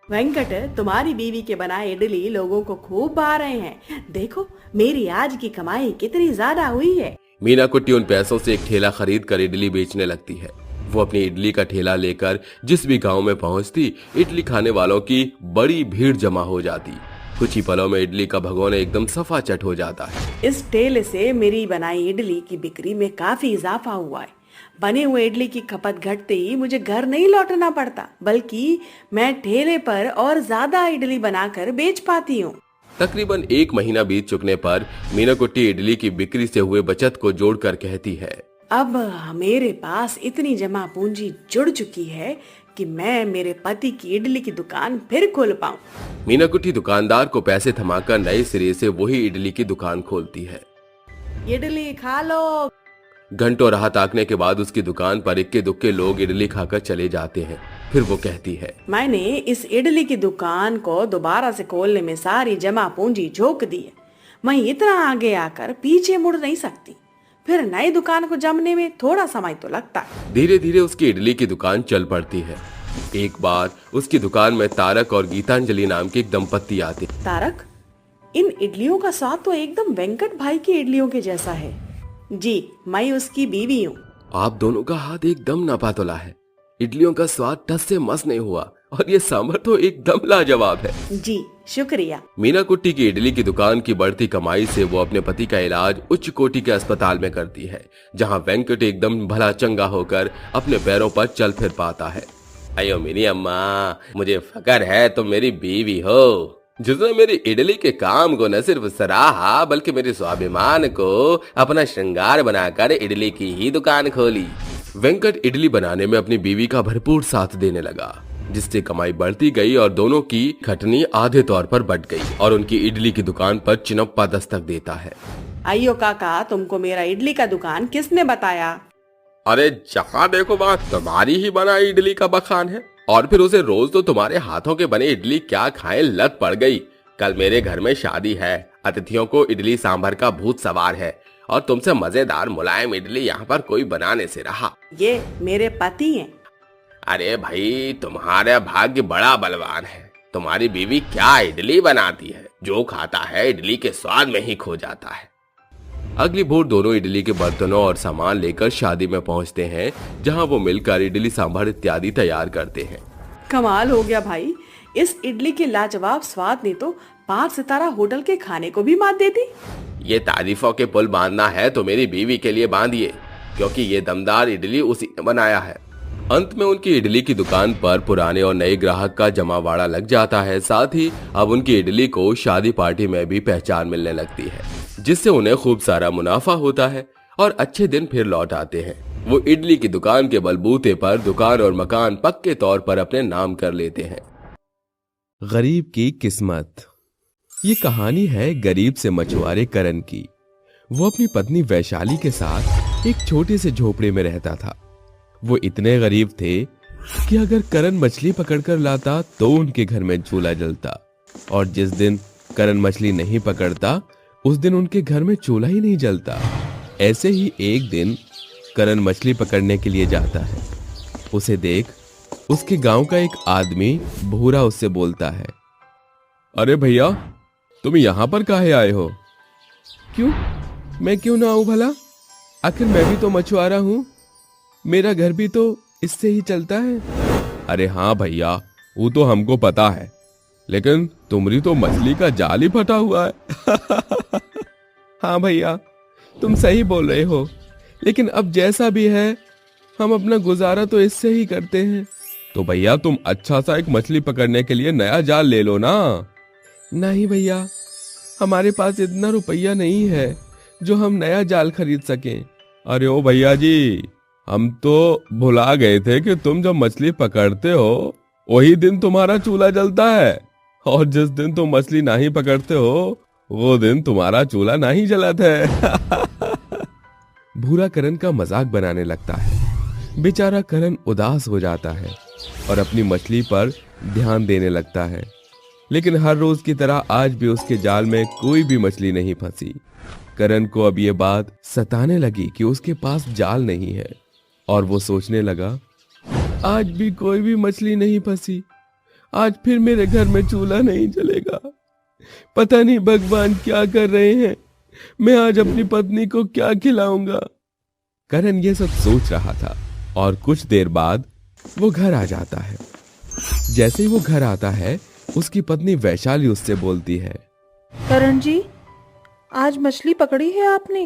Speaker 6: वेंकट, तुम्हारी बीवी के बनाए इडली लोगों को खूब भा रहे हैं। देखो मेरी आज की कमाई कितनी ज्यादा हुई है।
Speaker 1: मीना कुट्टी उन पैसों से एक ठेला खरीद कर इडली बेचने लगती है। वो अपनी इडली का ठेला लेकर जिस भी गांव में पहुंचती, इडली खाने वालों की बड़ी भीड़ जमा हो जाती। कुछ ही पलों में इडली का भगोना एकदम सफाचट हो जाता है।
Speaker 6: इस ठेले से मेरी बनाई इडली की बिक्री में काफी इजाफा हुआ है। बने हुए इडली की खपत घटते ही मुझे घर नहीं लौटना पड़ता, बल्कि मैं ठेले पर और ज्यादा इडली बनाकर बेच पाती हूँ।
Speaker 1: तकरीबन 1 महीना बीत चुकने पर मीना कुट्टी इडली की बिक्री से हुए बचत को जोड़कर कहती है,
Speaker 6: अब मेरे पास इतनी जमा पूंजी जुड़ चुकी है कि मैं मेरे पति की इडली की दुकान फिर खोल पाऊँ।
Speaker 1: मीना कुट्टी दुकानदार को पैसे थमाकर नए सिरे से वही इडली की दुकान खोलती है।
Speaker 6: इडली खा लो।
Speaker 1: घंटों राह ताकने के बाद उसकी दुकान पर इक्के दुक्के लोग इडली खाकर चले जाते हैं। फिर वो कहती है,
Speaker 6: मैंने इस इडली की दुकान को दोबारा से खोलने में सारी जमा पूंजी झोंक दी है। मैं इतना आगे आकर पीछे मुड़ नहीं सकती। फिर नई दुकान को जमने में थोड़ा समय तो लगता है।
Speaker 1: धीरे धीरे उसकी इडली की दुकान चल पड़ती है। एक बार उसकी दुकान में तारक और गीतांजलि नाम के एक दंपत्ति आते।
Speaker 6: तारक, इन इडलियों का स्वाद तो एकदम वेंकट भाई की इडलियों के जैसा है। जी, मैं उसकी बीवी हूँ।
Speaker 1: आप दोनों का हाथ एकदम नापातोला है। इडलियों का स्वाद टस से मस नहीं हुआ और ये सांभर तो एकदम लाजवाब है।
Speaker 6: जी, शुक्रिया।
Speaker 1: मीना कुट्टी की इडली की दुकान की बढ़ती कमाई से वो अपने पति का इलाज उच्च कोटि के अस्पताल में करती है, जहां वेंकट एकदम भला चंगा होकर अपने पैरों पर चल फिर पाता है। अयो मेरी अम्मा, मुझे फकर है तुम मेरी बीवी हो, जिसने मेरी इडली के काम को न सिर्फ सराहा बल्कि मेरे स्वाभिमान को अपना श्रृंगार बनाकर इडली की ही दुकान खोली। वेंकट इडली बनाने में अपनी बीवी का भरपूर साथ देने लगा, जिससे कमाई बढ़ती गई और दोनों की खटनी आधे तौर पर बढ़ गई और उनकी इडली की दुकान पर चिनप्पा दस्तक देता है।
Speaker 6: अयो काका, तुमको मेरा इडली का दुकान किसने बताया?
Speaker 1: अरे जहाँ देखो वहाँ तुम्हारी ही बनाई इडली का बखान है, और फिर उसे रोज तो तुम्हारे हाथों के बने इडली क्या खाए लत पड़ गई। कल मेरे घर में शादी है, अतिथियों को इडली सांभर का भूत सवार है और तुमसे मजेदार मुलायम इडली यहाँ पर कोई बनाने से रहा।
Speaker 6: ये मेरे पति हैं।
Speaker 1: अरे भाई, तुम्हारा भाग्य बड़ा बलवान है, तुम्हारी बीवी क्या इडली बनाती है, जो खाता है इडली के स्वाद में ही खो जाता है। अगली भोर दोनों इडली के बर्तनों और सामान लेकर शादी में पहुंचते हैं, जहां वो मिलकर इडली सांभर इत्यादि तैयार करते हैं।
Speaker 6: कमाल हो गया भाई, इस इडली के लाजवाब स्वाद ने तो 5 सितारा होटल के खाने को भी मात दे दी।
Speaker 1: ये तारीफों के पुल बांधना है तो मेरी बीवी के लिए बांधिए, क्योंकि ये दमदार इडली उसी ने बनाया है। अंत में उनकी इडली की दुकान पर पुराने और नए ग्राहक का जमावाड़ा लग जाता है। साथ ही अब उनकी इडली को शादी पार्टी में भी पहचान मिलने लगती है, जिससे उन्हें खूब सारा मुनाफा होता है और अच्छे दिन फिर लौट आते हैं। वो इडली की दुकान के बलबूते पर दुकान और मकान पक्के तौर पर अपने नाम कर लेते हैं। गरीब की किस्मत। ये कहानी है गरीब से मछुआरे करण की। वो अपनी पत्नी वैशाली के साथ एक छोटे से झोपड़े में रहता था। वो इतने गरीब थे कि अगर करण मछली पकड़कर लाता तो उनके घर में चूल्हा जलता, और जिस दिन करण मछली नहीं पकड़ता उस दिन उनके घर में चूल्हा ही नहीं जलता। ऐसे ही एक दिन करण मछली पकड़ने के लिए जाता है। उसे देख उसके गांव का एक आदमी भूरा उससे बोलता है, अरे भैया, तुम यहाँ पर काहे आए हो? क्यों? मैं क्यों ना आऊं भला? आखिर मैं भी तो मछुआरा हूँ, मेरा घर भी तो इससे ही चलता है। अरे हाँ भैया, वो तो हमको पता है, लेकिन तुम्हारी तो मछली का जाल ही फटा हुआ है। हाँ भैया, तुम सही बोल रहे हो, लेकिन अब जैसा भी है हम अपना गुजारा तो इससे ही करते हैं। तो भैया तुम अच्छा सा एक मछली पकड़ने के लिए नया जाल ले लो ना। नहीं भैया, हमारे पास इतना रुपया नहीं है जो हम नया जाल खरीद सकें। अरे ओ भैया जी, हम तो भुला गए थे कि तुम जब मछली पकड़ते हो वही दिन तुम्हारा चूल्हा जलता है, और जिस दिन तुम मछली नहीं पकड़ते हो वो दिन तुम्हारा चूल्हा नहीं जलता है। भूरा करण का मजाक बनाने लगता है। बेचारा करण उदास हो जाता है और अपनी मछली पर ध्यान देने लगता है, लेकिन हर रोज की तरह आज भी उसके जाल में कोई भी मछली नहीं फंसी। करण को अब ये बात सताने लगी कि उसके पास जाल नहीं है, और वो सोचने लगा, आज भी कोई भी मछली नहीं फंसी, आज फिर मेरे घर में चूल्हा नहीं जलेगा। पता नहीं भगवान क्या कर रहे हैं, मैं आज अपनी पत्नी को क्या खिलाऊंगा। करण ये सब सोच रहा था और कुछ देर बाद वो घर आ जाता है। जैसे ही वो घर आता है उसकी पत्नी वैशाली उससे बोलती है,
Speaker 2: करण जी, आज मछली पकड़ी है आपने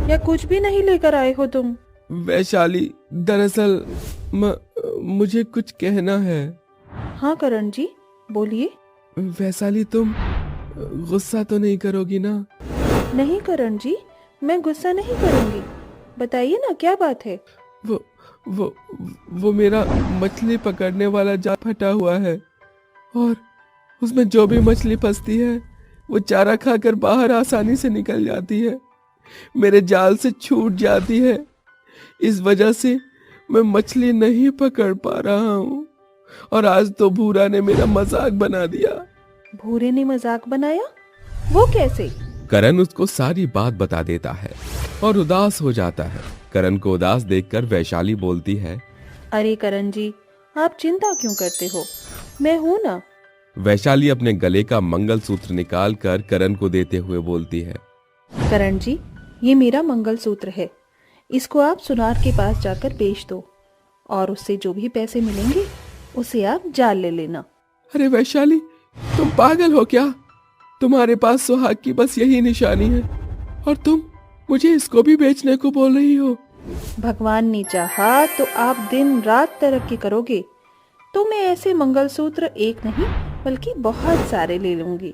Speaker 2: या कुछ भी नहीं लेकर आए हो तुम?
Speaker 1: वैशाली, दरअसल मुझे कुछ कहना है।
Speaker 2: हाँ करण जी, बोलिए।
Speaker 1: वैशाली, तुम गुस्सा तो नहीं करोगी ना?
Speaker 2: नहीं करण जी, मैं गुस्सा नहीं करूंगी, बताइए ना क्या बात है।
Speaker 1: वो मेरा मछली पकड़ने वाला जाल फटा हुआ है, और उसमें जो भी मछली फंसती है वो चारा खाकर बाहर आसानी से निकल जाती है, मेरे जाल से छूट जाती है। इस वजह से मैं मछली नहीं पकड़ पा रहा हूँ, और आज तो भूरा ने मेरा मजाक बना दिया।
Speaker 2: भूरे ने मजाक बनाया? वो कैसे?
Speaker 1: करण उसको सारी बात बता देता है और उदास हो जाता है। करण को उदास देखकर वैशाली बोलती है,
Speaker 2: अरे करण जी, आप चिंता क्यों करते हो, मैं हूँ ना।
Speaker 1: वैशाली अपने गले का मंगलसूत्र निकाल कर करण को देते हुए बोलती है,
Speaker 2: करण जी, ये मेरा मंगलसूत्र है, इसको आप सुनार के पास जाकर बेच दो, और उससे जो भी पैसे मिलेंगे उसे आप जाल ले लेना।
Speaker 1: अरे वैशाली, तुम पागल हो क्या? तुम्हारे पास सुहाग की बस यही निशानी है और तुम मुझे इसको भी बेचने को बोल रही हो।
Speaker 7: भगवान ने चाहा तो आप दिन रात तरक्की करोगे, तो मैं ऐसे मंगलसूत्र एक नहीं बल्कि बहुत सारे ले लूंगी।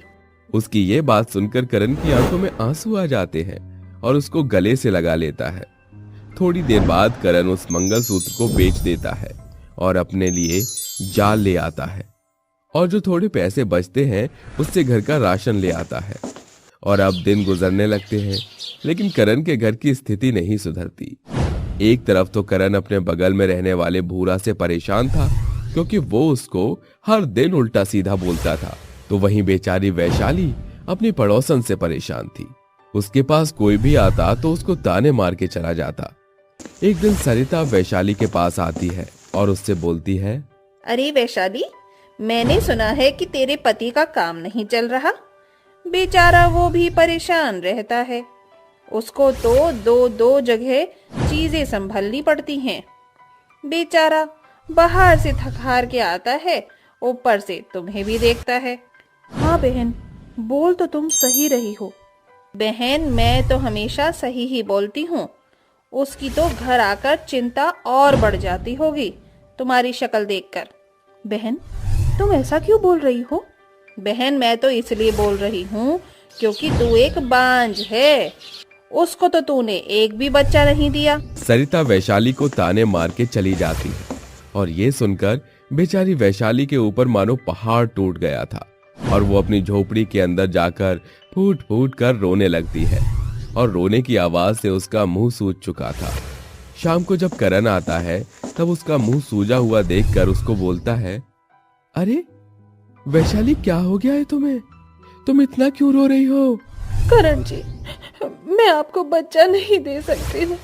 Speaker 1: उसकी ये बात सुनकर करण की आंखों में आंसू आ जाते हैं और उसको गले से लगा लेता है। थोड़ी देर बाद करण उस मंगलसूत्र को बेच देता है और अपने लिए जाल ले आता है और जो थोड़े पैसे बचते हैं उससे घर का राशन ले आता है। और अब दिन गुजरने लगते हैं, लेकिन करण के घर की स्थिति नहीं सुधरती। एक तरफ तो करण अपने बगल में रहने वाले भूरा से परेशान था, क्योंकि वो उसको हर दिन उल्टा सीधा बोलता था। तो वहीं बेचारी वैशाली अपनी पड़ोसन से परेशान थी। उसके पास कोई भी आता तो उसको ताने मार के चला जाता। एक दिन सरिता वैशाली के पास आती है और उससे बोलती है,
Speaker 7: अरे वैशाली, मैंने सुना है कि तेरे पति का काम नहीं चल रहा। बेचारा वो भी परेशान रहता है। उसको तो दो जगह चीजें संभालनी पड़ती हैं। बेचारा बाहर से थक हार के आता है, ऊपर से तुम्हें भी देखता है। हाँ बहन, बोल तो तुम सही रही हो। बहन, मैं तो हमेशा सही ही बोलती हूँ। उसकी तो घर आकर चिंता और बढ़ जाती होगी तुम्हारी शक्ल देखकर। बहन, तुम ऐसा क्यों बोल रही हो? बहन, मैं तो इसलिए बोल रही हूँ क्योंकि तू एक बांझ है। उसको तो तूने एक भी बच्चा नहीं दिया।
Speaker 1: सरिता वैशाली को ताने मार के चली जाती है और ये सुनकर बेचारी वैशाली के ऊपर मानो पहाड़ टूट गया था और वो अपनी झोपड़ी के अंदर जाकर फूट फूट कर रोने लगती है और रोने की आवाज से उसका मुंह सूज चुका था। शाम को जब करण आता है तब उसका मुंह सूजा हुआ देखकर उसको बोलता है, अरे वैशाली, क्या हो गया है तुम्हें? तुम इतना क्यों रो रही हो?
Speaker 7: करण जी, मैं आपको बच्चा नहीं दे सकती ना।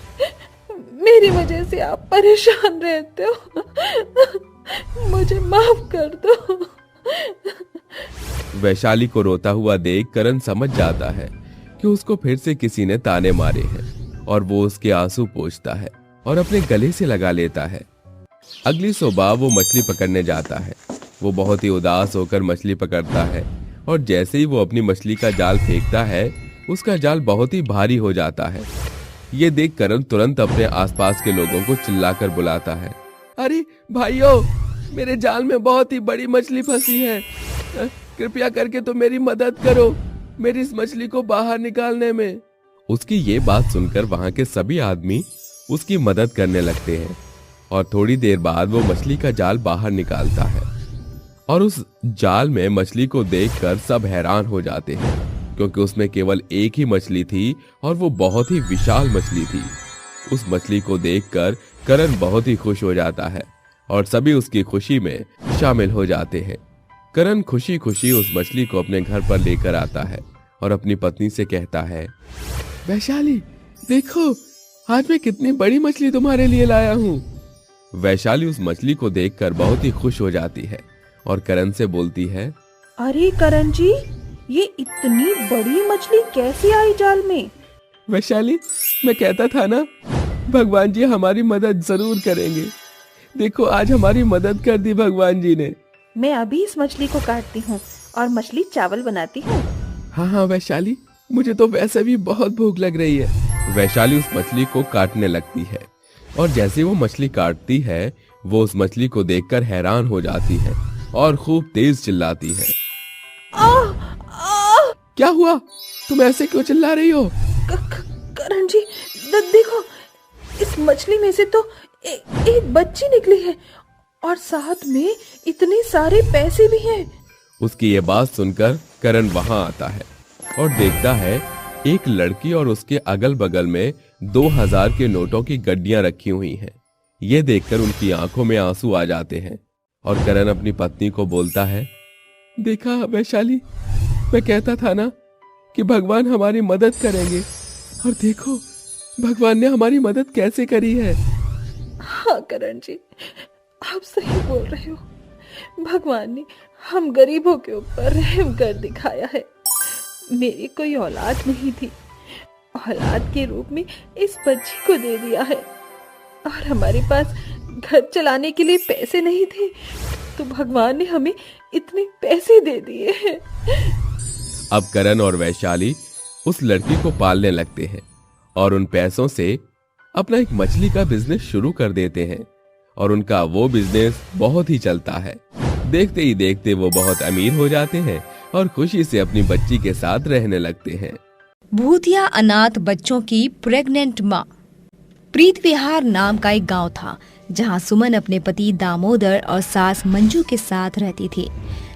Speaker 7: मेरी वजह से आप परेशान रहते हो। मुझे माफ कर दो।
Speaker 1: वैशाली को रोता हुआ देख करण समझ जाता है कि उसको फिर से किसी ने ताने मारे हैं और वो उसके आंसू पोंछता है और अपने गले से लगा लेता है। अगली सुबह वो मछली पकड़ने जाता है। वो बहुत ही उदास होकर मछली पकड़ता है और जैसे ही वो अपनी मछली का जाल फेंकता है, उसका जाल बहुत ही भारी हो जाता है। ये देख करण तुरंत अपने आसपास के लोगों को चिल्लाकर बुलाता है, अरे भाइयों, मेरे जाल में बहुत ही बड़ी मछली फंसी है। कृपया करके तो मेरी मदद करो मेरी इस मछली को बाहर निकालने में। उसकी ये बात सुनकर वहां के सभी आदमी उसकी मदद करने लगते हैं और थोड़ी देर बाद वो मछली का जाल बाहर निकालता है और उस जाल में मछली को देखकर सब हैरान हो जाते हैं, क्योंकि उसमें केवल एक ही मछली थी और वो बहुत ही विशाल मछली थी। उस मछली को देखकर करण बहुत ही खुश हो जाता है और सभी उसकी खुशी में शामिल हो जाते हैं। करण खुशी खुशी उस मछली को अपने घर पर लेकर आता है और अपनी पत्नी से कहता है, वैशाली देखो, आज मैं कितनी बड़ी मछली तुम्हारे लिए लाया हूँ। वैशाली उस मछली को देखकर बहुत ही खुश हो जाती है और करण से बोलती है,
Speaker 7: अरे करण जी, ये इतनी बड़ी मछली कैसे आई जाल में?
Speaker 1: वैशाली, मैं कहता था ना, भगवान जी हमारी मदद जरूर करेंगे। देखो, आज हमारी मदद कर दी भगवान जी ने।
Speaker 7: मैं अभी इस मछली को काटती हूँ और मछली चावल बनाती हूँ।
Speaker 1: हाँ वैशाली, मुझे तो वैसे भी बहुत भूख लग रही है। वैशाली उस मछली को काटने लगती है और जैसे वो मछली काटती है, वो उस मछली को देखकर हैरान हो जाती है और खूब तेज चिल्लाती है, क्या हुआ? तुम ऐसे क्यों चिल्ला रही हो?
Speaker 7: करण जी, देखो, इस मछली में से तो एक बच्ची निकली है और साथ में इतने सारे पैसे भी हैं।
Speaker 1: उसकी ये बात सुनकर करण वहां आता है और देखता है एक लड़की और उसके अगल बगल में 2000 के नोटों की गड्डियां रखी हुई हैं। ये देखकर उनकी आंखों में आंसू आ जाते हैं और करण अपनी पत्नी को बोलता है, देखा वैशाली, मैं कहता था ना कि भगवान हमारी मदद करेंगे, और देखो भगवान ने हमारी मदद कैसे करी है।
Speaker 7: हाँ करण जी, आप सही बोल रहे हो। भगवान ने हम गरीबों के ऊपर रहम कर दिखाया है। मेरी कोई औलाद नहीं थी, औलाद के रूप में इस बच्ची को दे दिया है, और हमारे पास घर चलाने के लिए पैसे नहीं थे, तो भगवान ने हमें
Speaker 2: इतने पैसे दे दिए हैं।
Speaker 1: अब करण और वैशाली उस लड़की को पालने लगते हैं और उन पैसों से अपना एक मछली का बिजनेस शुरू कर देते हैं और उनका वो बिजनेस बहुत ही चलता है। देखते ही देखते वो बहुत अमीर हो जाते हैं और खुशी से अपनी बच्ची के साथ रहने लगते हैं।
Speaker 3: भूतिया अनाथ बच्चों की प्रेग्नेंट माँ। प्रीत विहार नाम का एक गांव था जहां सुमन अपने पति दामोदर और सास मंजू के साथ रहती थी।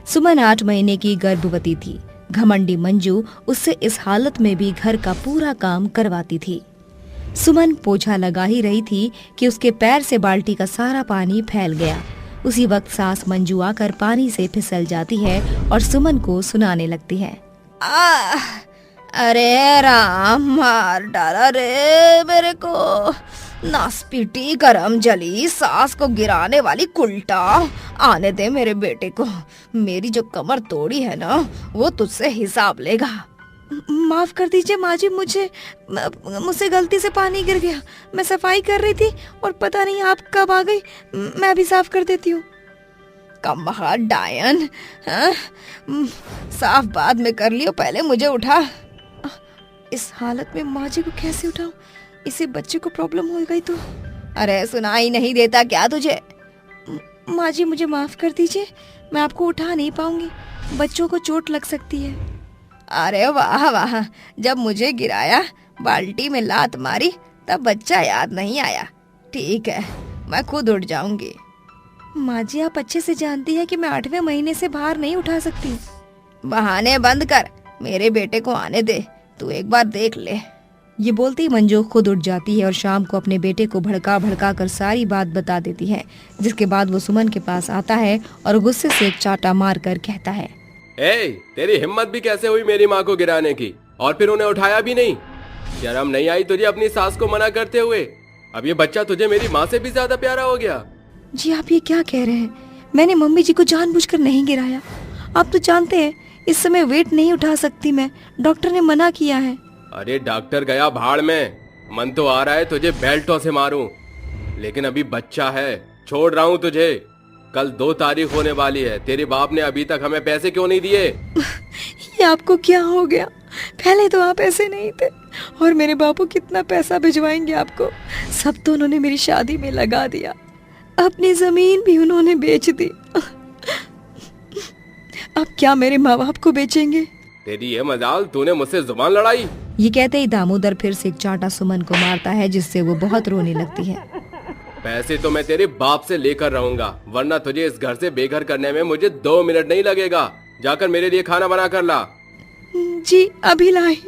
Speaker 3: सुमन 8 महीने की गर्भवती थी। घमंडी मंजू उससे इस हालत में भी घर का पूरा काम करवाती थी। सुमन पोछा लगा ही रही थी कि उसके पैर से बाल्टी का सारा पानी फैल गया। उसी वक्त सास मंजू आकर पानी से फिसल जाती है और सुमन को सुनाने लगती है।
Speaker 4: अरे राम, मार डाला रे मेरे को। नासपीटी करम जली, सास को गिराने वाली कुल्टा। आने दे मेरे बेटे को। मेरी जो कमर तोड़ी है ना, वो तुझसे हिसाब लेगा।
Speaker 3: माफ कर दीजिए माँ जी, मुझसे गलती से पानी गिर गया। मैं सफाई कर रही थी और पता नहीं आप कब आ गई। मैं भी साफ कर देती हूँ।
Speaker 4: कमहा डायन, साफ बाद में कर लियो, पहले मुझे उठा।
Speaker 3: इस हालत में माँ जी को कैसे उठाऊं? इसे बच्चे को प्रॉब्लम हो गई तो।
Speaker 4: अरे सुनाई नहीं देता क्या तुझे?
Speaker 3: माँ जी मुझे माफ कर दीजिए, मैं आपको उठा नहीं पाऊंगी। बच्चों को चोट लग सकती है।
Speaker 4: अरे वाह वाह, जब मुझे गिराया, बाल्टी में लात मारी, तब बच्चा याद नहीं आया। ठीक है, मैं खुद उठ जाऊंगी।
Speaker 3: माँ जी आप अच्छे से जानती है कि मैं 8वें महीने से भार नहीं उठा सकती।
Speaker 4: बहाने बंद कर, मेरे बेटे को आने दे, तू एक बार देख ले।
Speaker 3: ये बोलते ही मंजू खुद उठ जाती है और शाम को अपने बेटे को भड़का भड़का कर सारी बात बता देती है। जिसके बाद वो सुमन के पास आता है और गुस्से से एक चाटा मार कर कहता है,
Speaker 1: तेरी हिम्मत भी कैसे हुई मेरी माँ को गिराने की, और फिर उन्हें उठाया भी नहीं? शर्म नहीं आई तुझे अपनी सास को मना करते हुए? अब ये बच्चा तुझे मेरी माँ से भी ज्यादा प्यारा हो गया।
Speaker 3: जी आप ये क्या कह रहे हैं? मैंने मम्मी जी को जानबूझकर नहीं गिराया। आप तो जानते हैं इस समय वेट नहीं उठा सकती मैं, डॉक्टर ने मना किया है।
Speaker 1: अरे डॉक्टर गया भाड़ में, मन तो आ रहा है तुझे बेल्टों से मारूं, लेकिन अभी बच्चा है, छोड़ रहा हूँ तुझे। कल 2 तारीख होने वाली है, तेरे बाप ने अभी तक हमें पैसे क्यों नहीं दिए?
Speaker 3: ये आपको क्या हो गया? पहले तो आप ऐसे नहीं थे, और मेरे बापू कितना पैसा भिजवाएंगे आपको? सब तो उन्होंने मेरी शादी में लगा दिया, अपनी जमीन भी उन्होंने बेच दी। अब क्या मेरे माँ बाप को बेचेंगे?
Speaker 1: तेरी ये मजाल, तूने मुझसे जुबान लड़ाई।
Speaker 3: ये कहते ही दामोदर फिर से एक चांटा सुमन को मारता है, जिससे वो बहुत रोने लगती है।
Speaker 1: पैसे तो मैं तेरे बाप से लेकर रहूंगा, वरना तुझे इस घर से बेघर करने में मुझे 2 मिनट नहीं लगेगा। जाकर मेरे लिए खाना बना कर ला।
Speaker 3: जी अभी लाई।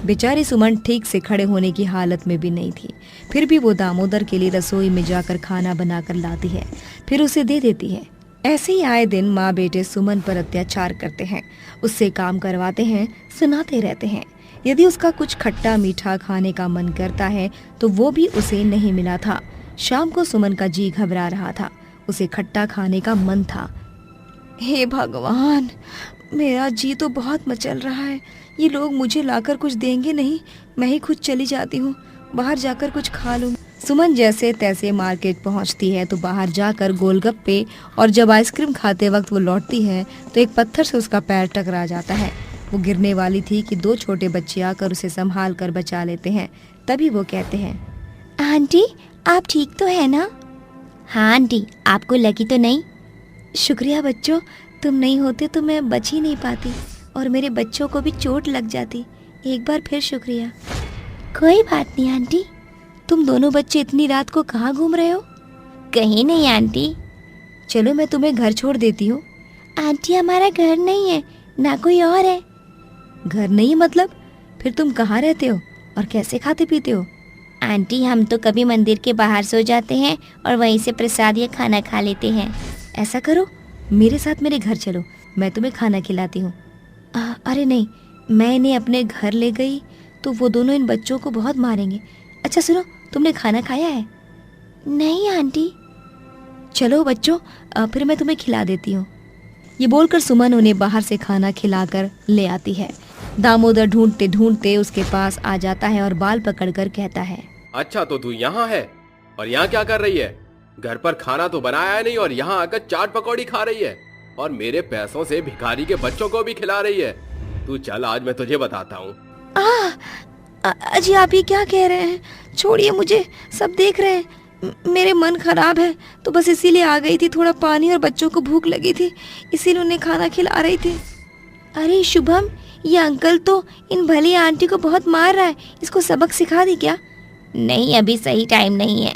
Speaker 3: बेचारी सुमन ठीक से खड़े होने की हालत में भी नहीं थी, फिर भी वो दामोदर के लिए रसोई में जाकर खाना बनाकर लाती है, फिर उसे दे देती है। ऐसे ही आए दिन माँ बेटे सुमन पर अत्याचार करते हैं, उससे काम करवाते हैं, सुनाते रहते हैं। यदि उसका कुछ खट्टा मीठा खाने का मन करता है तो वो भी उसे नहीं मिला था। शाम को सुमन का जी घबरा रहा था, उसे खट्टा खाने का मन था। हे भगवान, मेरा जी तो बहुत मचल रहा है। ये लोग मुझे लाकर कुछ देंगे नहीं, मैं ही खुद चली जाती हूँ, बाहर जाकर कुछ खा लूँ। सुमन जैसे तैसे मार्केट पहुँचती है तो बाहर जाकर गोलगप्पे और जब आइसक्रीम खाते वक्त वो लौटती है तो एक पत्थर से उसका पैर टकरा जाता है। वो गिरने वाली थी कि 2 छोटे बच्चे आकर उसे संभाल कर बचा लेते हैं। तभी वो कहते हैं,
Speaker 4: आंटी आप ठीक तो है ना? हाँ आंटी, आपको लगी तो नहीं?
Speaker 3: शुक्रिया बच्चों, तुम नहीं होते तो मैं बच ही नहीं पाती और मेरे बच्चों को भी चोट लग जाती। एक बार फिर शुक्रिया।
Speaker 4: कोई बात नहीं आंटी।
Speaker 3: तुम दोनों बच्चे इतनी रात को कहाँ घूम रहे हो?
Speaker 4: कहीं नहीं आंटी।
Speaker 3: चलो मैं तुम्हें घर छोड़ देती हूँ।
Speaker 4: आंटी हमारा घर नहीं है, ना कोई और है।
Speaker 3: घर नहीं मतलब? फिर तुम कहाँ रहते हो और कैसे खाते पीते हो?
Speaker 4: आंटी हम तो कभी मंदिर के बाहर सो जाते हैं और वहीं से प्रसाद या खाना खा लेते हैं।
Speaker 3: ऐसा करो, मेरे साथ मेरे घर चलो, मैं तुम्हें खाना खिलाती हूँ। अरे नहीं, मैं इन्हें अपने घर ले गई तो वो दोनों इन बच्चों को बहुत मारेंगे। अच्छा सुनो, तुमने खाना खाया है?
Speaker 4: नहीं आंटी।
Speaker 3: चलो बच्चों, फिर मैं तुम्हें खिला देती हूँ। ये बोलकर सुमन उन्हें बाहर से खाना खिलाकर ले आती है। दामोदर ढूंढते ढूंढते उसके पास आ जाता है और बाल पकड़कर कहता है,
Speaker 1: अच्छा तो तू यहाँ है, और यहाँ क्या कर रही है? घर पर खाना तो बनाया नहीं और यहाँ आकर चाट पकौड़ी खा रही है। और मेरे पैसों से भिखारी के बच्चों को भी खिला रही है। तू चल, आज मैं तुझे बताता हूँ।
Speaker 3: अजी आप ये क्या कह रहे हैं? छोड़िए मुझे, सब देख रहे हैं। मेरे मन खराब है तो बस इसीलिए आ गई थी। थोड़ा पानी और बच्चों को भूख लगी थी, इसीलिए उन्हें खाना खिला रही थी। अरे शुभम, ये अंकल तो इन भली आंटी को बहुत मार रहा है, इसको सबक सिखा दी क्या?
Speaker 4: नहीं, अभी सही टाइम नहीं है।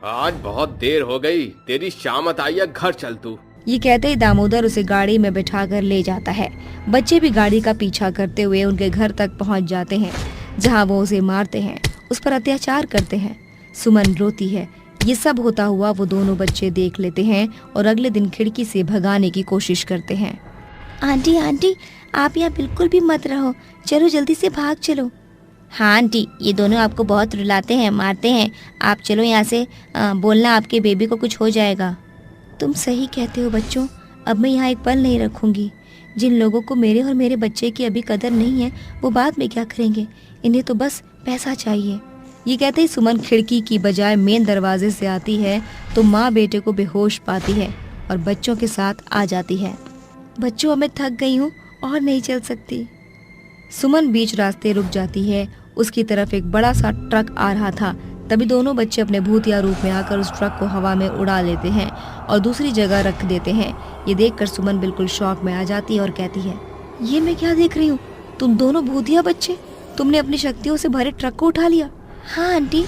Speaker 1: आज बहुत देर हो गई, तेरी शामत आई है, घर चल तू।
Speaker 3: ये कहते ही दामोदर उसे गाड़ी में बिठाकर ले जाता है। बच्चे भी गाड़ी का पीछा करते हुए उनके घर तक पहुंच जाते हैं, जहां वो उसे मारते हैं, उस पर अत्याचार करते हैं। सुमन रोती है। ये सब होता हुआ वो दोनों बच्चे देख लेते हैं और अगले दिन खिड़की से भगाने की कोशिश करते हैं।
Speaker 4: आंटी आंटी, आप यहाँ बिल्कुल भी मत रहो, चलो जल्दी से भाग चलो। हाँ आंटी, ये दोनों आपको बहुत रुलाते हैं, मारते हैं। आप चलो यहाँ से, बोलना आपके बेबी को कुछ हो जाएगा।
Speaker 3: तुम सही कहते हो बच्चों, अब मैं यहाँ एक पल नहीं रखूंगी। जिन लोगों को मेरे और मेरे बच्चे की अभी कदर नहीं है, वो बाद में क्या करेंगे? इन्हें तो बस पैसा चाहिए। ये कहते ही सुमन खिड़की की बजाय मेन दरवाजे से आती है तो माँ बेटे को बेहोश पाती है और बच्चों के साथ आ जाती है। बच्चों, अब मैं थक गई हूँ और नहीं चल सकती। सुमन बीच रास्ते रुक जाती है। उसकी तरफ एक बड़ा सा ट्रक आ रहा था। तभी दोनों बच्चे अपने भूतिया रूप में आकर उस ट्रक को हवा में उड़ा लेते हैं और दूसरी जगह रख देते हैं। ये देखकर सुमन बिल्कुल शॉक में आ जाती है और कहती है, ये मैं क्या देख रही हूँ? तुम दोनों भूतिया बच्चे, तुमने अपनी शक्तियों से भरे ट्रक को उठा लिया।
Speaker 4: हाँ आंटी।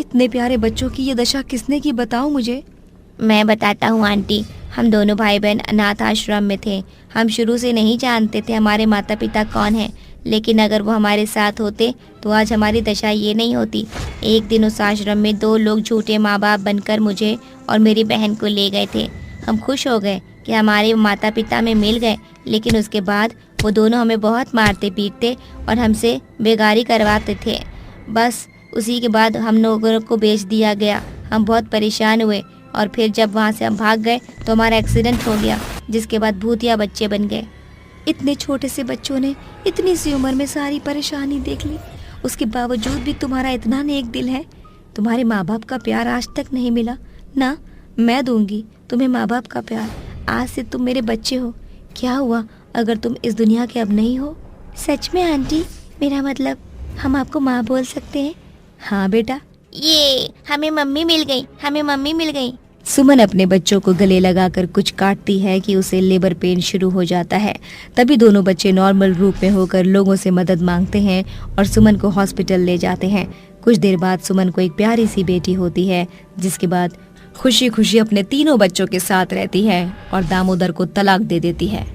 Speaker 3: इतने प्यारे बच्चों की ये दशा किसने की, बताओ मुझे।
Speaker 4: मैं बताता हूँ आंटी। हम दोनों भाई बहन अनाथ आश्रम में थे। हम शुरू से नहीं जानते थे हमारे माता पिता कौन हैं, लेकिन अगर वो हमारे साथ होते तो आज हमारी दशा ये नहीं होती। एक दिन उस आश्रम में 2 लोग झूठे माँ बाप बनकर मुझे और मेरी बहन को ले गए थे। हम खुश हो गए कि हमारे माता पिता में मिल गए, लेकिन उसके बाद वो दोनों हमें बहुत मारते पीटते और हमसे बेगारी करवाते थे। बस उसी के बाद हम लोगों को बेच दिया गया। हम बहुत परेशान हुए और फिर जब वहाँ से हम भाग गए तो हमारा एक्सीडेंट हो गया, जिसके बाद भूतिया बच्चे बन गए।
Speaker 3: इतने छोटे से बच्चों ने इतनी सी उम्र में सारी परेशानी देख ली, उसके बावजूद भी तुम्हारा इतना नेक दिल है। तुम्हारे माँ बाप का प्यार आज तक नहीं मिला ना? मैं दूंगी तुम्हें माँ बाप का प्यार। आज से तुम मेरे बच्चे हो। क्या हुआ अगर तुम इस दुनिया के अब नहीं हो?
Speaker 4: सच में आंटी? मेरा मतलब हम आपको माँ बोल सकते हैं?
Speaker 3: हाँ बेटा।
Speaker 4: ये हमें मम्मी मिल गई, हमें मम्मी मिल गई।
Speaker 3: सुमन अपने बच्चों को गले लगाकर कुछ काटती है कि उसे लेबर पेन शुरू हो जाता है। तभी दोनों बच्चे नॉर्मल रूप में होकर लोगों से मदद मांगते हैं और सुमन को हॉस्पिटल ले जाते हैं। कुछ देर बाद सुमन को एक प्यारी सी बेटी होती है, जिसके बाद खुशी खुशी अपने तीनों बच्चों के साथ रहती है और दामोदर को तलाक दे देती है।